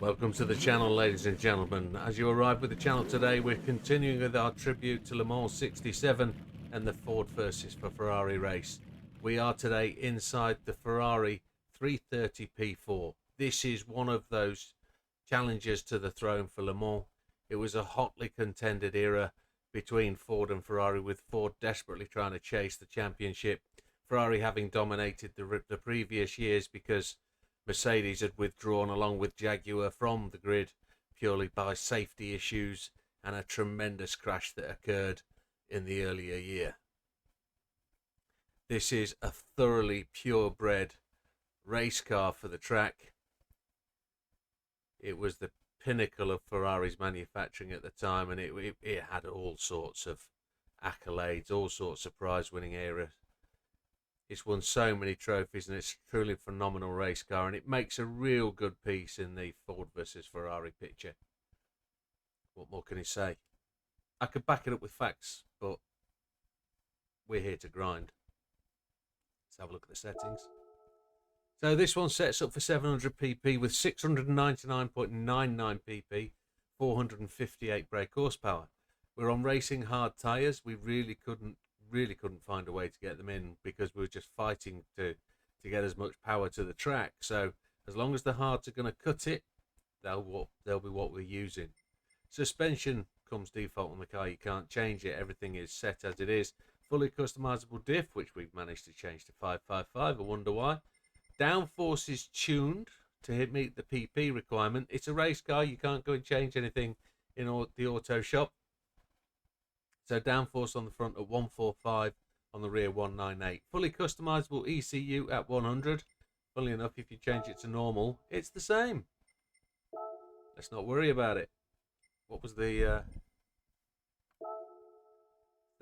Welcome to the channel, ladies and gentlemen. As you arrive with the channel today, we're continuing with our tribute to Le Mans 67 and the Ford versus Ferrari race. We are today inside the Ferrari 330 P4. This is one of those challenges to the throne for Le Mans. It was a hotly contended era between Ford and Ferrari, with Ford desperately trying to chase the championship, Ferrari having dominated the previous years because Mercedes had withdrawn along with Jaguar from the grid purely by safety issues and a tremendous crash that occurred in the earlier year. This is a thoroughly purebred race car for the track. It was the pinnacle of Ferrari's manufacturing at the time, and it had all sorts of accolades, all sorts of prize-winning eras. It's won so many trophies, and it's truly a phenomenal race car, and it makes a real good piece in the Ford versus Ferrari picture. What more can you say? I could back it up with facts, but we're here to grind. Let's have a look at the settings. So this one sets up for 700 pp with 699.99 pp, 458 brake horsepower. We're on racing hard tyres. We really couldn't find a way to get them in because we were just fighting to get as much power to the track. So as long as the hards are going to cut it, they'll be what we're using. Suspension comes default on the car. You can't change it. Everything is set as it is. Fully customizable diff, which we've managed to change to 555. I wonder why. Downforce is tuned to meet the PP requirement. It's a race car. You can't go and change anything in the auto shop. So downforce on the front at 145, on the rear 198. Fully customizable ECU at 100. Funnily enough, if you change it to normal, it's the same. Let's not worry about it. What was the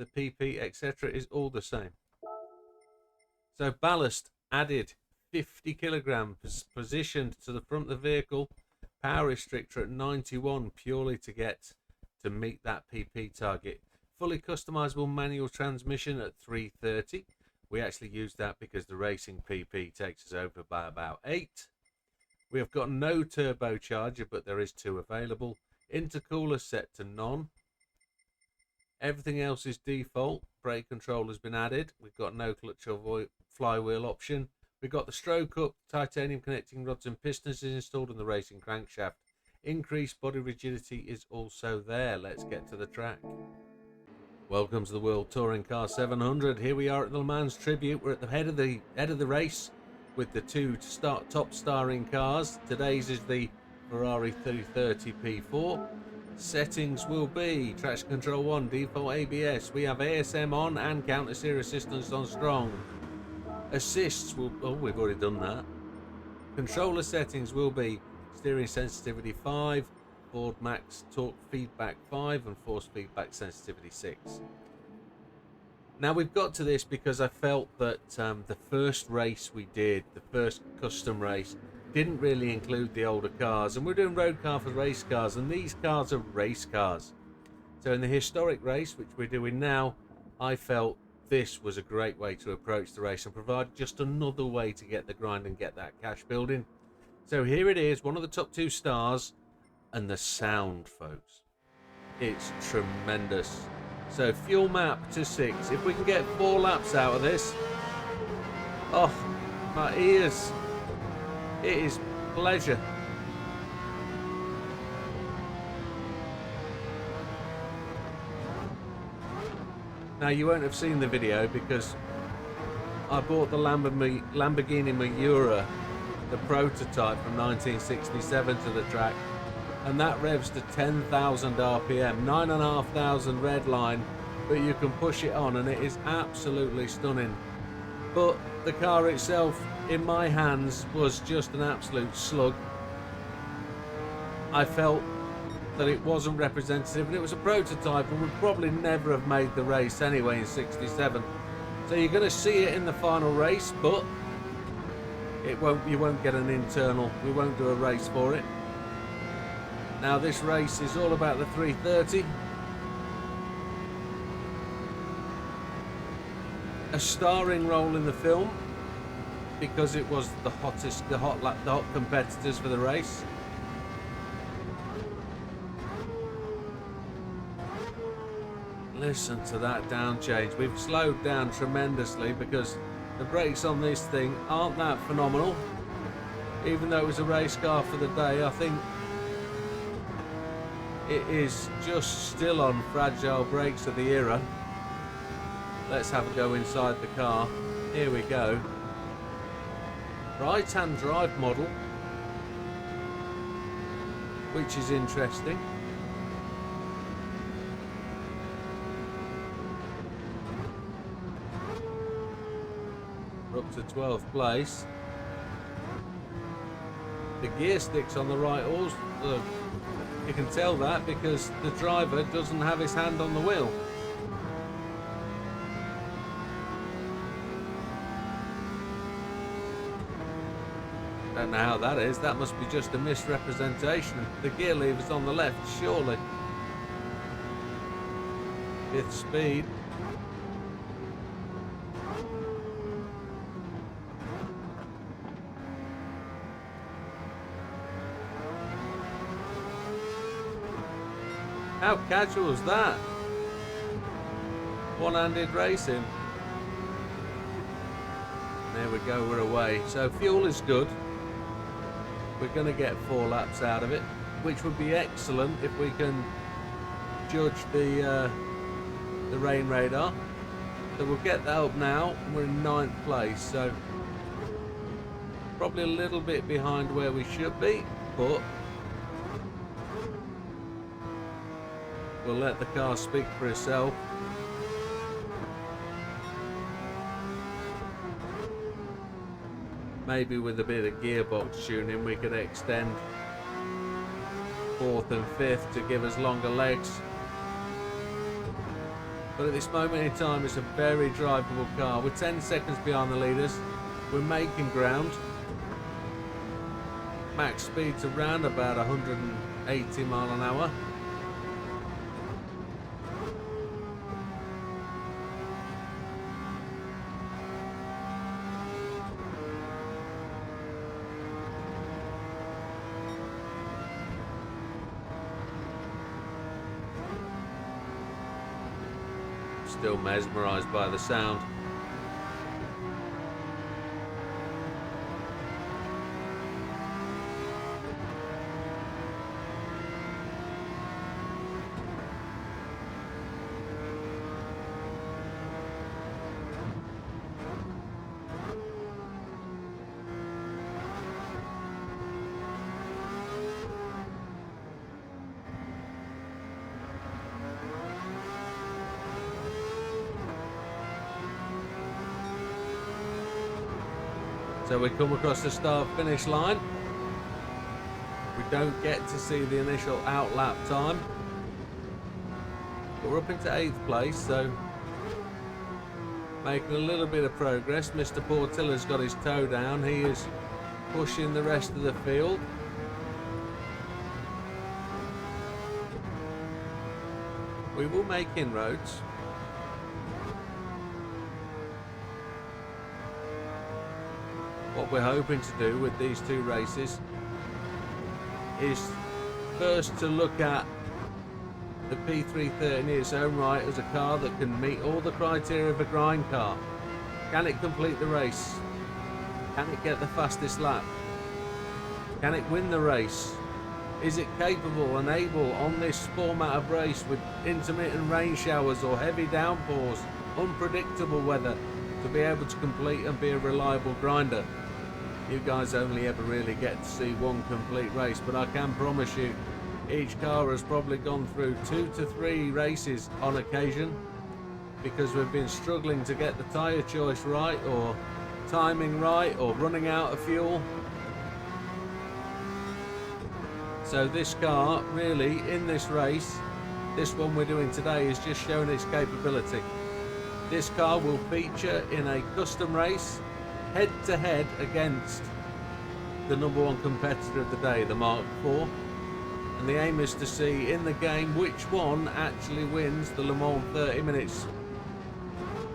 PP, etc. is all the same. So ballast added 50 kilograms, positioned to the front of the vehicle. Power restrictor at 91, purely to meet that PP target. Fully customizable manual transmission at 330. We actually use that because the racing PP takes us over by about 8. We have got no turbocharger, but there is 2 available. Intercooler set to none. Everything else is default. Brake control has been added. We've got no clutch or flywheel option. We've got the stroke up, titanium connecting rods and pistons is installed in the racing crankshaft. Increased body rigidity is also there. Let's get to the track. Welcome to the World Touring Car 700. Here we are at the Le Mans Tribute. We're at the head of the race with the 2 top starring cars. Today's is the Ferrari 330 P4. Settings will be traction control 1, default ABS. We have ASM on and counter steer assistance on strong. Assists will, we've already done that. Controller settings will be steering sensitivity 5, Ford Max torque feedback 5, and force feedback sensitivity 6. Now we've got to this because I felt that the first race we did, the first custom race, didn't really include the older cars, and we're doing road car for race cars, and these cars are race cars. So in the historic race, which we're doing now, I felt this was a great way to approach the race and provide just another way to get the grind and get that cash building. So here it is, one of the top 2 stars, and the sound, folks, it's tremendous. So fuel map to 6. If we can get 4 laps out of this, oh, my ears, it is pleasure. Now you won't have seen the video because I bought the Lamborghini Miura, the prototype from 1967, to the track, and that revs to 10,000 RPM, 9,500 red line, but you can push it on and it is absolutely stunning. But the car itself, in my hands, was just an absolute slug. I felt that it wasn't representative, and it was a prototype and would probably never have made the race anyway in 67. So you're going to see it in the final race, but you won't get an internal. We won't do a race for it. Now this race is all about the 330. A starring role in the film because it was the hot competitors for the race. Listen to that down change. We've slowed down tremendously because the brakes on this thing aren't that phenomenal. Even though it was a race car for the day, I think it is just still on fragile brakes of the era. Let's have a go inside the car. Here we go. Right-hand drive model, which is interesting. We're up to 12th place. The gear sticks on the right also. You can tell that because the driver doesn't have his hand on the wheel. Don't know how that is. That must be just a misrepresentation. The gear lever's on the left, surely. 5th speed. How casual is that? One-handed racing. There we go, we're away. So fuel is good. We're going to get 4 laps out of it, which would be excellent if we can judge the rain radar. So we'll get that up now. We're in 9th place, so probably a little bit behind where we should be, but we'll let the car speak for itself. Maybe with a bit of gearbox tuning we could extend 4th and 5th to give us longer legs. But at this moment in time it's a very drivable car. We're 10 seconds behind the leaders. We're making ground. Max speed's around about 180 mile an hour. Still mesmerised by the sound. So we come across the start-finish line. We don't get to see the initial outlap time. But we're up into 8th place, so making a little bit of progress. Mr. Portilla's got his toe down. He is pushing the rest of the field. We will make inroads. What we're hoping to do with these 2 races is first to look at the P330 in its own right as a car that can meet all the criteria of a grind car. Can it complete the race? Can it get the fastest lap? Can it win the race? Is it capable and able on this format of race with intermittent rain showers or heavy downpours, unpredictable weather, to be able to complete and be a reliable grinder? You guys only ever really get to see one complete race, but I can promise you each car has probably gone through 2 to 3 races on occasion because we've been struggling to get the tyre choice right, or timing right, or running out of fuel. So this car really in this race, this one we're doing today, is just showing its capability. This car will feature in a custom race head to head against the #1 competitor of the day, the Mark IV, and the aim is to see in the game which one actually wins the Le Mans 30 minutes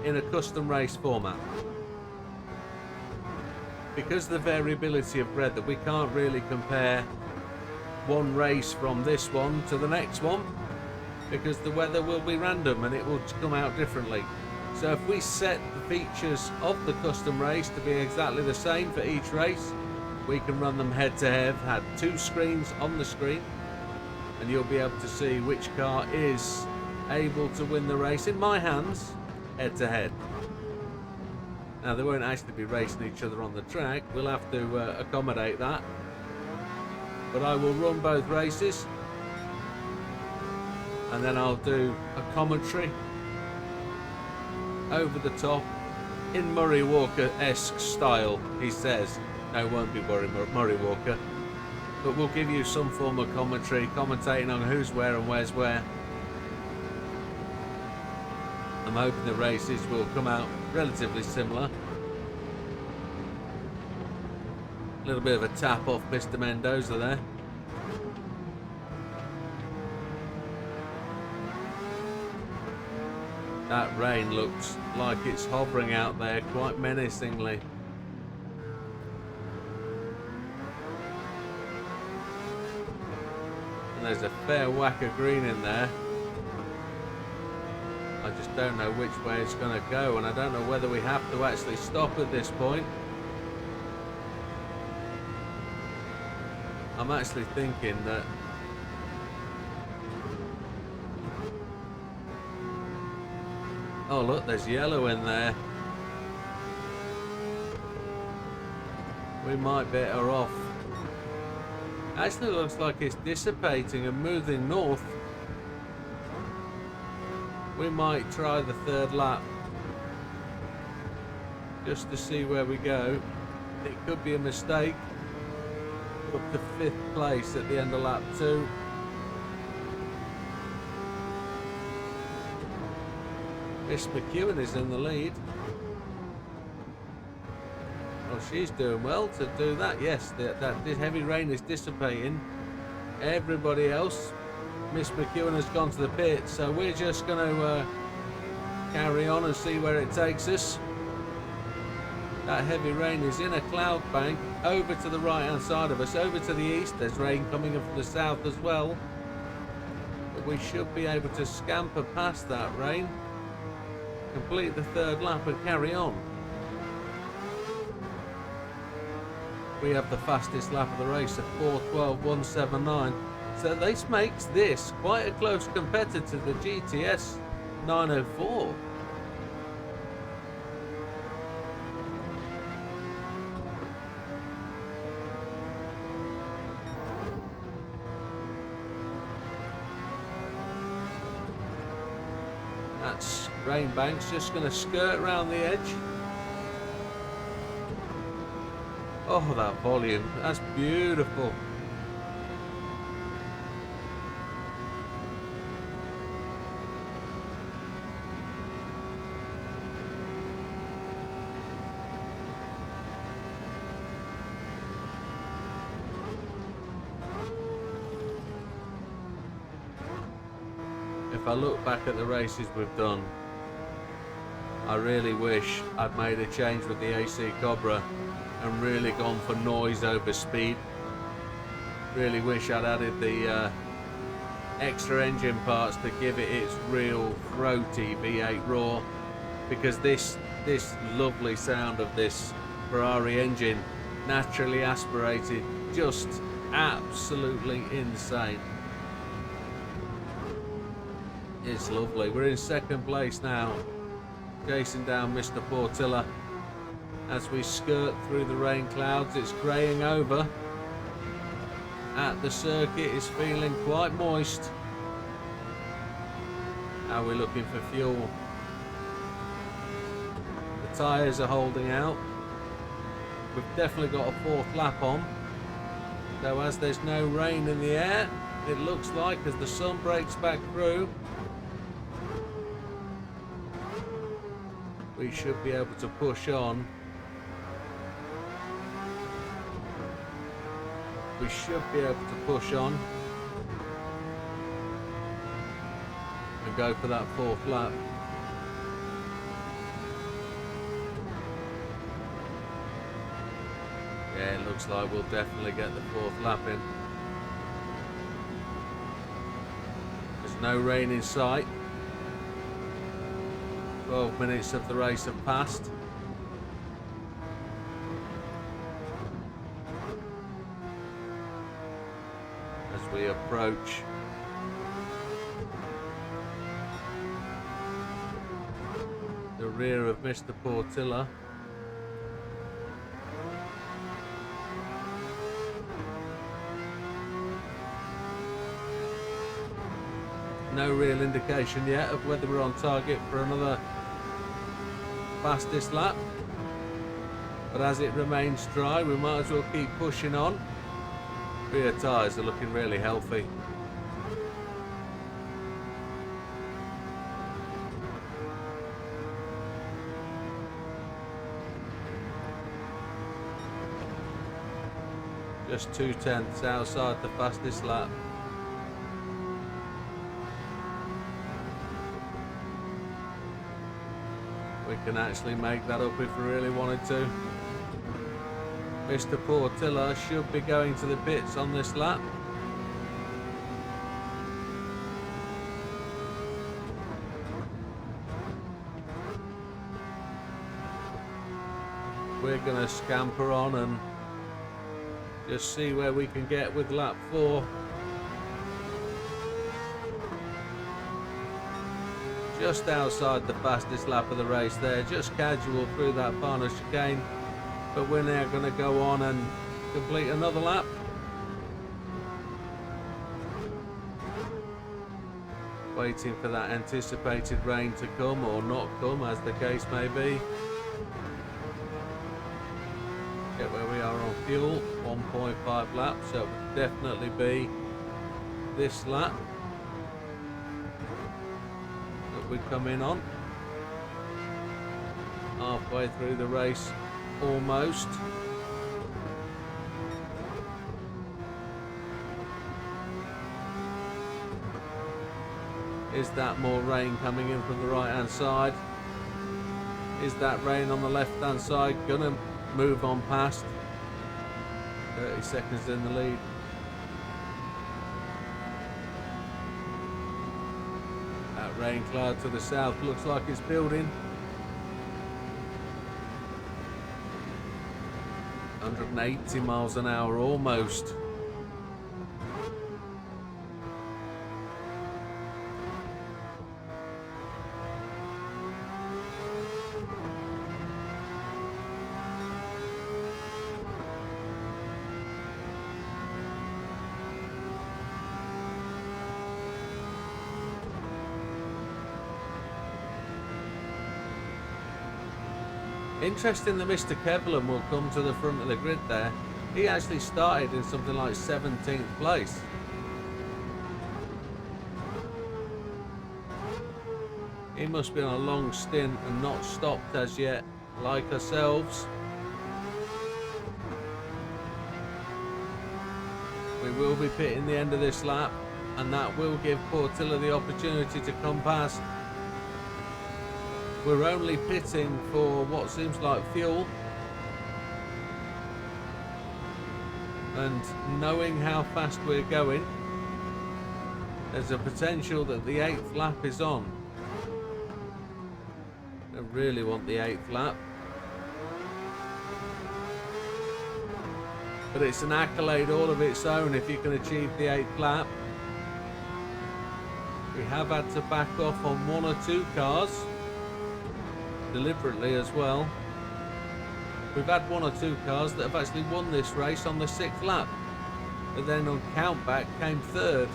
in a custom race format. Because of the variability of weather, we can't really compare one race from this one to the next one. because the weather will be random and it will come out differently. So if we set the features of the custom race to be exactly the same for each race, we can run them head to head, have 2 screens on the screen, and you'll be able to see which car is able to win the race in my hands, head to head. Now they won't actually be racing each other on the track, we'll have to accommodate that. But I will run both races, and then I'll do a commentary over the top in Murray Walker-esque style, he says. No, it won't be Murray Walker, but we'll give you some form of commentary, commentating on who's where and where's where. I'm hoping the races will come out relatively similar. A little bit of a tap off Mr. Mendoza there. That rain looks like it's hovering out there quite menacingly. And there's a fair whack of green in there. I just don't know which way it's going to go, and I don't know whether we have to actually stop at this point. I'm actually thinking that oh look, there's yellow in there. We might be better off. Actually looks like it's dissipating and moving north. We might try the 3rd lap just to see where we go. It could be a mistake. Up to 5th place at the end of lap 2. Miss McEwen is in the lead. Well, she's doing well to do that. Yes, that heavy rain is dissipating. Everybody else, Miss McEwen has gone to the pit, so we're just going to carry on and see where it takes us. That heavy rain is in a cloud bank over to the right hand side of us, over to the east. There's rain coming in from the south as well, but we should be able to scamper past that rain, complete the 3rd lap and carry on. We have the fastest lap of the race at 4:12.179, so this makes this quite a close competitor to the GTS 904. That's rain bank's just going to skirt around the edge. Oh, that volume, that's beautiful. If I look back at the races we've done, I really wish I'd made a change with the AC Cobra and really gone for noise over speed. Really wish I'd added the extra engine parts to give it its real throaty V8 roar, because this lovely sound of this Ferrari engine, naturally aspirated, just absolutely insane. It's lovely. We're in 2nd place now, chasing down Mr. Portilla. As we skirt through the rain clouds, it's greying over. At the circuit, it's feeling quite moist. How are we looking for fuel? The tyres are holding out. We've definitely got a 4th lap on. So as there's no rain in the air, it looks like as the sun breaks back through, we should be able to push on. We should be able to push on and go for that 4th lap. Yeah, it looks like we'll definitely get the 4th lap in. Just No rain in sight. 12 minutes of the race have passed. As we approach the rear of Mr. Portilla. No real indication yet of whether we're on target for another fastest lap, but as it remains dry, we might as well keep pushing on. Rear tyres are looking really healthy. Just 2/10 outside the fastest lap. We can actually make that up if we really wanted to. Mr. Portilla should be going to the pits on this lap. We're going to scamper on and just see where we can get with lap 4. Just outside the fastest lap of the race there, just casual through that final chicane, but we're now going to go on and complete another lap. Waiting for that anticipated rain to come or not come, as the case may be. Get where we are on fuel, 1.5 laps, so it would definitely be this lap we come in on. Halfway through the race almost. Is that more rain coming in from the right hand side? Is that rain on the left hand side gonna move on past? 30 seconds in the lead. Rain cloud to the south looks like it's building. 180 miles an hour almost. Interesting that Mr. Kevlin will come to the front of the grid there. He actually started in something like 17th place. He must be on a long stint and not stopped as yet, like ourselves. We will be pitting the end of this lap, and that will give Portilla the opportunity to come past. We're only pitting for what seems like fuel, and knowing how fast we're going, there's a potential that the 8th lap is on. I really want the 8th lap, but it's an accolade all of its own if you can achieve the 8th lap. We have had to back off on 1 or 2 cars, deliberately as well. We've had 1 or 2 cars that have actually won this race on the 6th lap, but then on countback came 3rd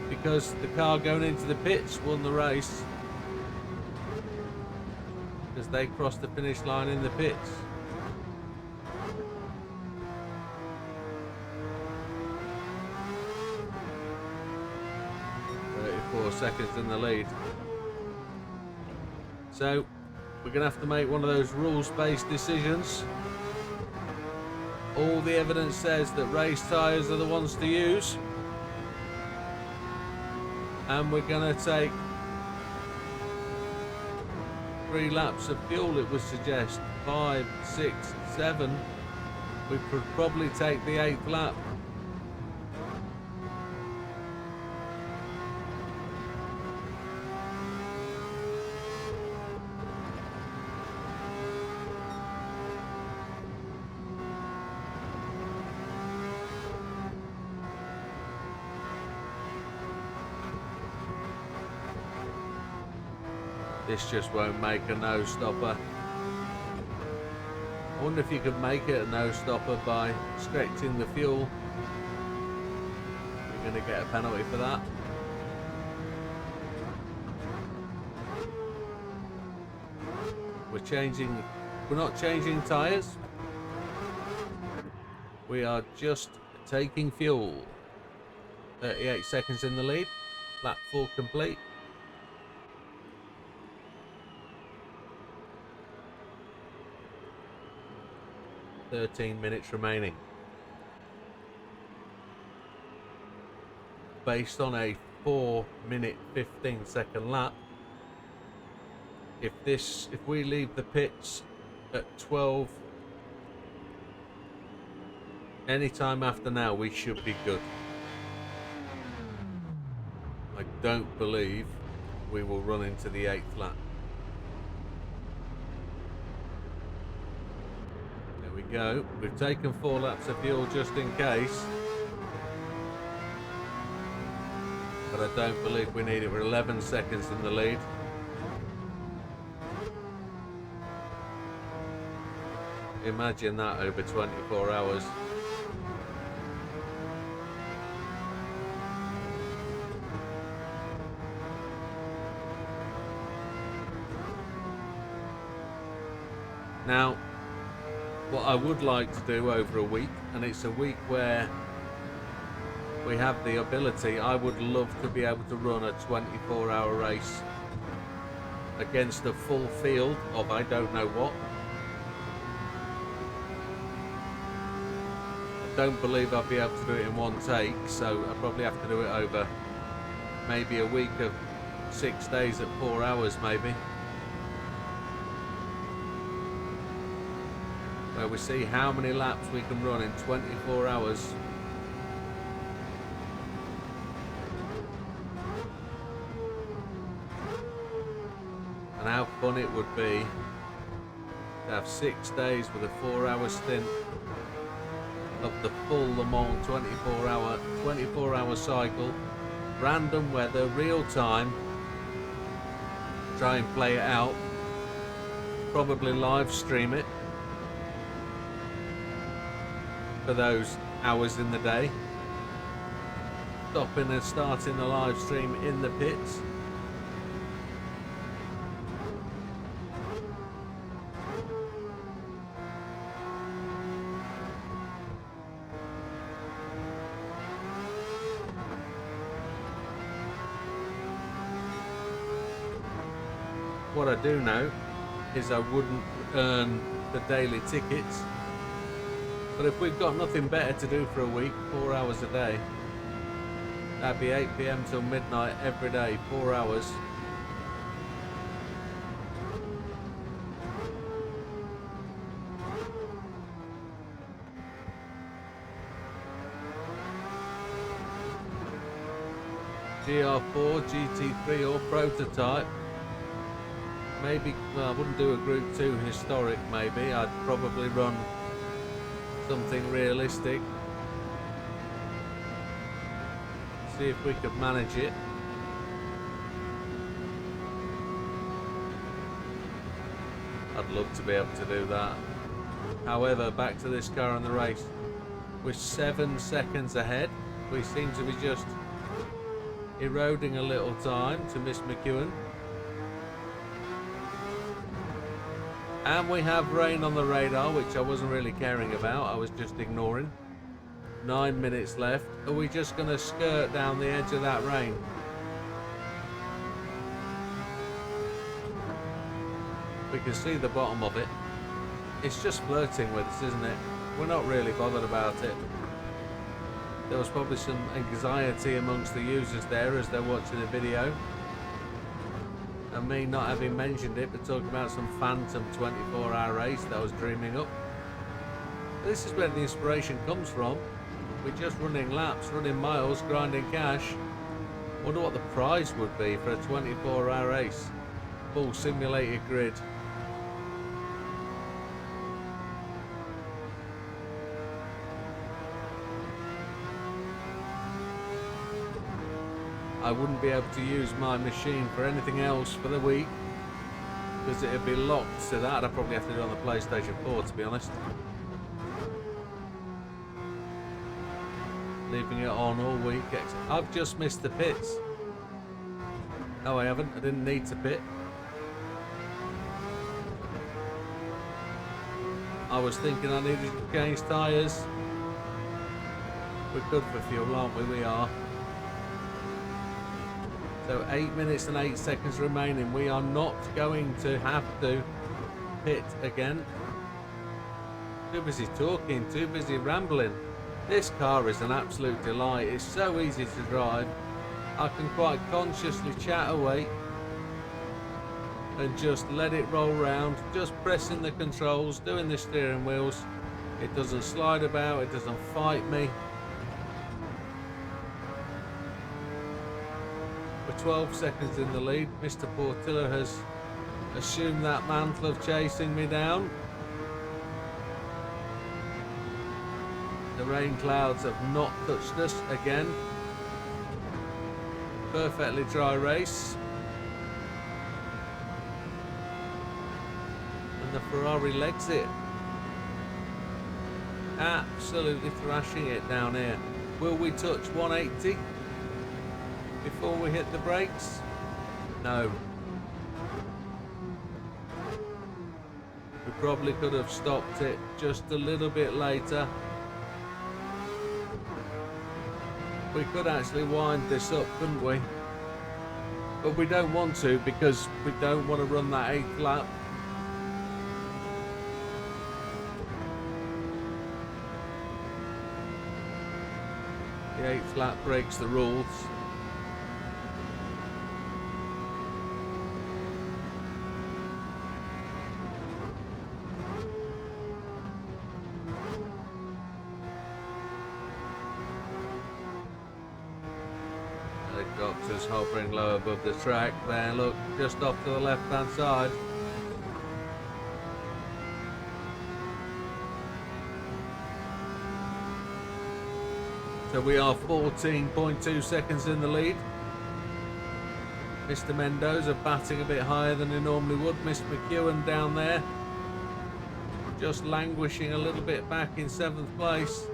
because the car going into the pits won the race because they crossed the finish line in the pits. Seconds in the lead. So we're going to have to make one of those rules-based decisions. All the evidence says that race tyres are the ones to use, and we're going to take 3 laps of fuel, it would suggest. 5, 6, 7. We could probably take the 8th lap. This just won't make a no stopper. I wonder if you could make it a no stopper by stretching the fuel. You're going to get a penalty for that. We're not changing tyres. We are just taking fuel. 38 seconds in the lead. Lap 4 complete. .13 remaining. Based on a 4-minute 15-second lap, if we leave the pits at 12, anytime after now, we should be good. I don't believe we will run into the 8th lap. There we go. We've taken 4 laps of fuel just in case. But I don't believe we need it. We're 11 seconds in the lead. Imagine that over 24 hours. Now, what I would like to do over a week, and it's a week where we have the ability, I would love to be able to run a 24-hour race against a full field of I don't know what. I don't believe I'll be able to do it in one take, so I'll probably have to do it over maybe a week of 6 days at 4 hours maybe. Where we see how many laps we can run in 24 hours. And how fun it would be to have 6 days with a 4-hour stint of the full Le Mans 24-hour cycle, random weather, real time. Try and play it out. Probably live stream it for those hours in the day. Stopping and starting the live stream in the pits. What I do know is I wouldn't earn the daily tickets, but if we've got nothing better to do for a week, 4 hours a day, that'd be 8 PM till midnight every day, 4 hours. GR4, GT3 or prototype. Maybe, well, I wouldn't do a Group 2 historic maybe, I'd probably run something realistic. See if we could manage it. I'd love to be able to do that. However, back to this car in the race. We're 7 seconds ahead. We seem to be just eroding a little time to Miss McEwen. And we have rain on the radar, which I wasn't really caring about. I was just ignoring. 9 minutes left. Are we just going to skirt down the edge of that rain? We can see the bottom of it. It's just flirting with us, isn't it? We're not really bothered about it. There was probably some anxiety amongst the users there as they're watching the video. And me not having mentioned it, but talking about some phantom 24-hour race that I was dreaming up. This is where the inspiration comes from. We're just running laps, running miles, grinding cash. Wonder what the prize would be for a 24-hour race. Full simulated grid. I wouldn't be able to use my machine for anything else for the week. because it'd be locked to that. I'd probably have to do it on the PlayStation 4, to be honest. Leaving it on all week. I've just missed the pits. No, I haven't. I didn't need to pit. I was thinking I needed to change tyres. We're good for fuel, aren't we? We are. So 8 minutes and 8 seconds remaining. We are not going to have to pit again. Too busy talking, too busy rambling. This car is an absolute delight. It's so easy to drive. I can quite consciously chat away and just let it roll round, just pressing the controls, doing the steering wheels. It doesn't slide about, it doesn't fight me. We're 12 seconds in the lead. Mr. Portillo has assumed that mantle of chasing me down. The rain clouds have not touched us again. Perfectly dry race. And the Ferrari legs it. Absolutely thrashing it down here. Will we touch 180 before we hit the brakes? No. We probably could have stopped it just a little bit later. We could actually wind this up, couldn't we? But we don't want to, because we don't want to run that 8th lap. The 8th lap breaks the rules. Helicopters hovering low above the track there, look, just off to the left hand side. So we are 14.2 seconds in the lead. Mr. Mendoza batting a bit higher than he normally would. Mr. McEwen down there, just languishing a little bit back in 7th place.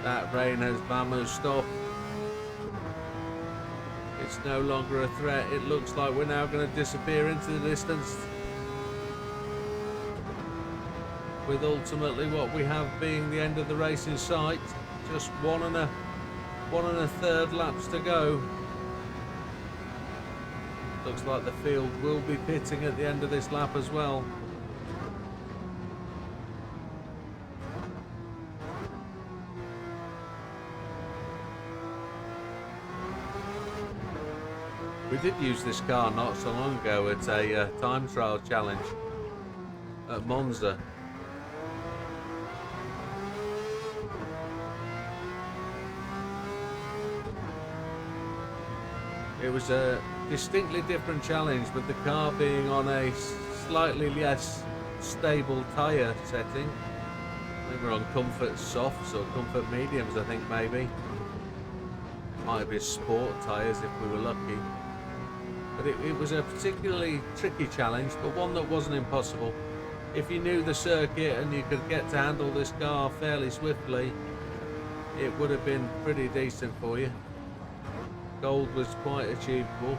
That rain has vamoosed off. It's no longer a threat. It looks like we're now going to disappear into the distance, with ultimately what we have being the end of the race in sight. Just one and a third laps to go. Looks like the field will be pitting at the end of this lap as well. We did use this car not so long ago at a time trial challenge at Monza. It was a distinctly different challenge, with the car being on a slightly less stable tyre setting. I think we're on comfort softs or comfort mediums, I think maybe. Might be sport tyres if we were lucky. But it was a particularly tricky challenge, but one that wasn't impossible. If you knew the circuit and you could get to handle this car fairly swiftly, it would have been pretty decent for you. Gold was quite achievable.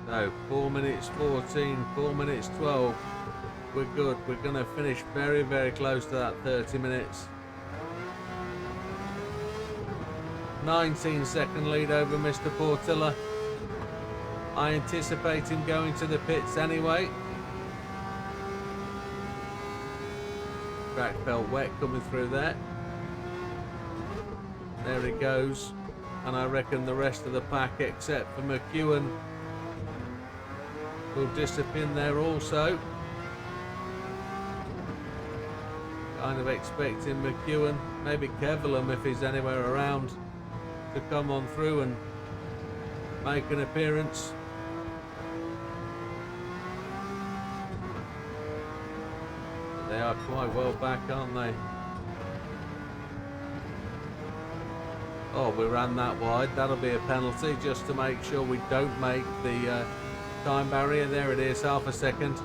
So 4 minutes 14, 4 minutes 12. We're good. We're going to finish very, very close to that 30 minutes. 19-second lead over Mr. Portilla. I anticipate him going to the pits anyway. Track felt wet coming through there. There he goes. And I reckon the rest of the pack, except for McEwen, will disappear there also. Kind of expecting McEwen, maybe Kevelum if he's anywhere around, to come on through and make an appearance. But they are quite well back, aren't they? Oh, we ran that wide. That'll be a penalty just to make sure we don't make the time barrier. There it is, half a second.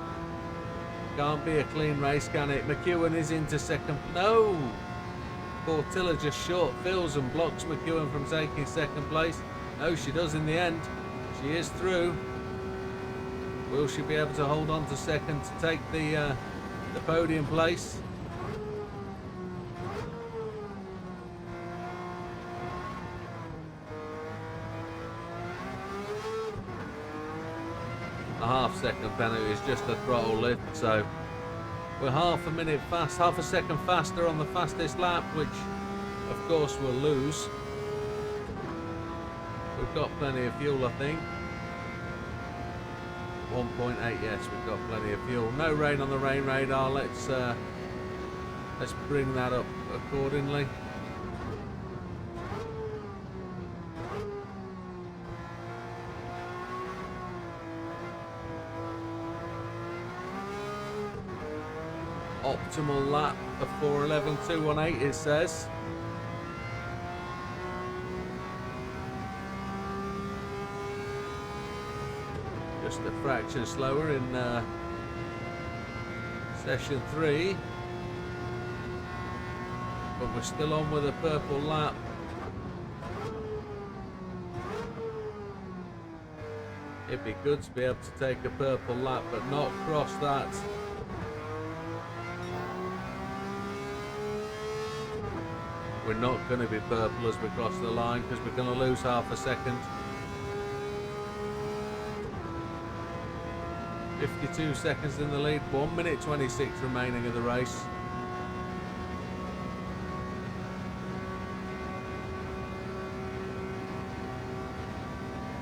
Can't be a clean race, can it? McEwen is into second. No! Portilla just short fills and blocks McEwen from taking second place. No, she does in the end. She is through. Will she be able to hold on to second to take the podium place? A half-second penalty is just a throttle lift, so we're half a second faster on the fastest lap, which of course we'll lose. We've got plenty of fuel, I think. 1.8, yes, we've got plenty of fuel. No rain on the rain radar. Let's bring that up accordingly. Optimal lap of 4:11.218, it says. Just a fraction slower in session 3, but we're still on with a purple lap. It'd be good to be able to take a purple lap, but not cross that. We're not going to be purple as we cross the line because we're going to lose half a second. 52 seconds in the lead, 1 minute 26 remaining of the race.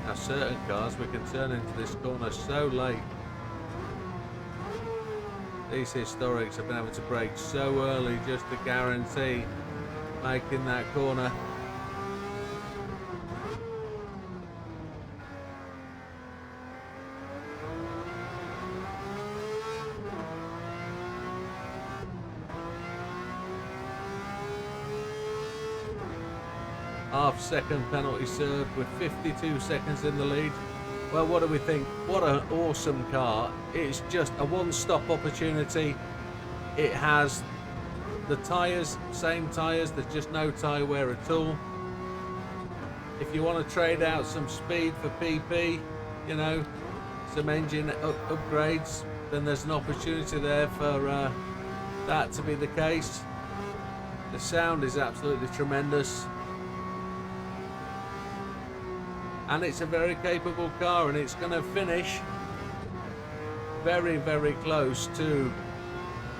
Now certain cars we can turn into this corner so late. These historics have been able to brake so early just to guarantee making that corner. Half-second penalty served with 52 seconds in the lead. Well, what do we think? What an awesome car. It's just a one-stop opportunity. It has the tyres, same tyres, there's just no tyre wear at all. If you want to trade out some speed for PP, you know, some engine upgrades, then there's an opportunity there for that to be the case. The sound is absolutely tremendous. And it's a very capable car, and it's going to finish very, very close to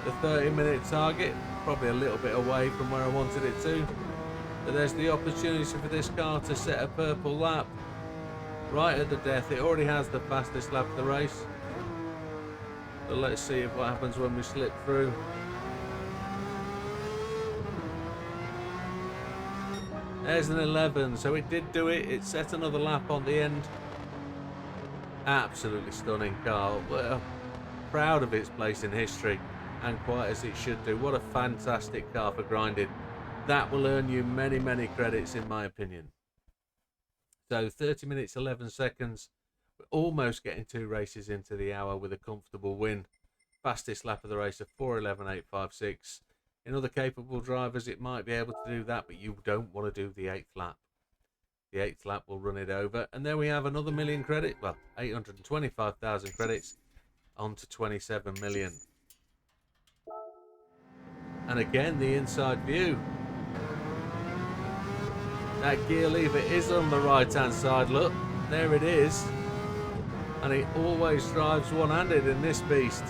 the 30-minute target. Probably a little bit away from where I wanted it to. But there's the opportunity for this car to set a purple lap right at the death. It already has the fastest lap of the race. But let's see what happens when we slip through. There's an 11, so it did do it. It set another lap on the end. Absolutely stunning car. Well, proud of its place in history, and quite as it should do. What a fantastic car for grinding. That will earn you many, many credits in my opinion. So 30 minutes 11 seconds. We're almost getting 2 races into the hour with a comfortable win. Fastest lap of the race of 4:11.856. In other capable drivers, it might be able to do that, but you don't want to do the 8th lap. The 8th lap will run it over. And there we have another million credit. Well, 825,000 credits onto 27 million. And again, the inside view. That gear lever is on the right-hand side, look. There it is. And it always drives one-handed in this beast.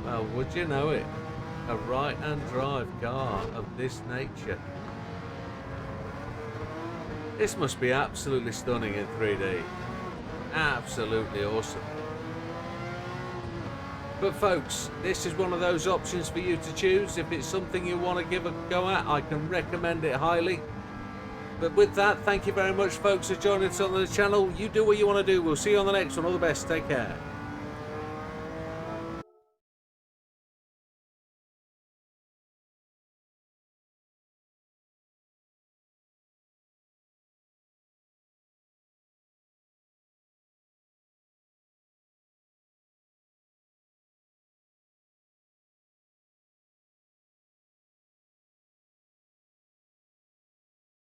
Well, would you know it? A right-hand drive car of this nature. This must be absolutely stunning in 3D. Absolutely awesome. But folks, this is one of those options for you to choose. If it's something you want to give a go at, I can recommend it highly. But with that, thank you very much folks for joining us on the channel. You do what you want to do. We'll see you on the next one. All the best. Take care.